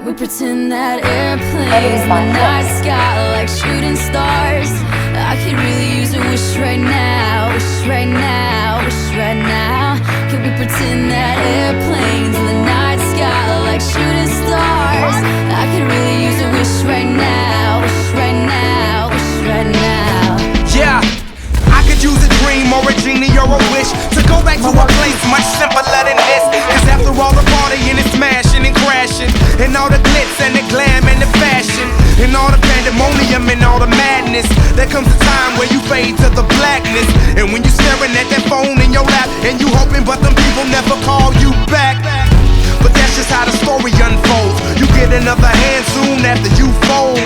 We pretend that airplanes in the night sky like shooting stars. I could really use a wish right now, wish right now, wish right now. Can we pretend that airplanes in the night sky like shooting stars? I could really use a wish right now, wish right now, wish right now. Yeah, I could use a dream or a genie or a wish to go back to a place much simpler than this. Cause after all the partying and smashing and crashing, and all the glitz and the glam and the fashion, and all the pandemonium and all the madness, there comes a time where you fade to the blackness. And when you're staring at that phone in your lap, and you hoping but them people never call you back. But that's just how the story unfolds. You get another hand soon after you fold.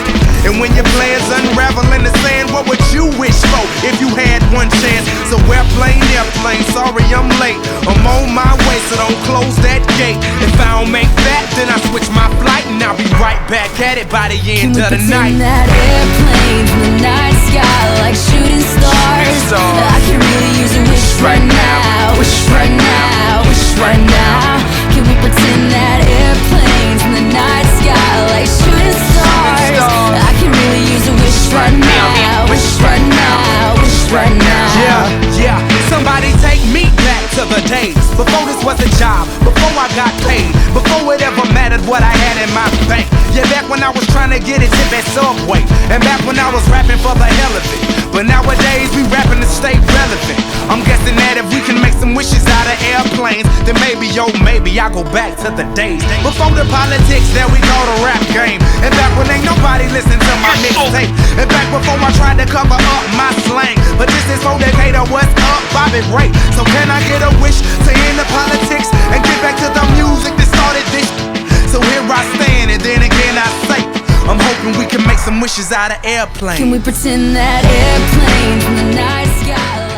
And when your plans unravel in the sand, what would you wish for if you had one chance? So airplane, sorry I'm late. I'm on my way, so don't close that gate. If I don't make that, then I switch my flight, and I'll be right back at it by the end of the night. Can we pretend that airplanes in the night sky like shooting stars? I can really use a wish right now, wish right now, wish right now. Can we pretend that airplanes in the night sky like shooting stars? I can really use a wish right now, wish right now, wish right now. Yeah, somebody take me back to the days before this was a job, before I got paid, before it ever mattered what I had in my bank. Yeah, back when I was trying to get a tip at Subway, and back when I was rapping for the hell of it. But nowadays we rapping to stay relevant. I'm guessing that if we can make some wishes out of airplanes, then maybe, yo, maybe I'll go back to the days before the politics that we call the rap game. And back when ain't nobody listened to my mixtape. And back before I tried to cover up my slang. But this is for Decatur, what's up, Bobby Ray. So can I get a wish to end the politics and get back to the music that started this? So here I stand, and then again I say, I'm hoping we can make some wishes out of airplanes. Can we pretend that airplanes in the night sky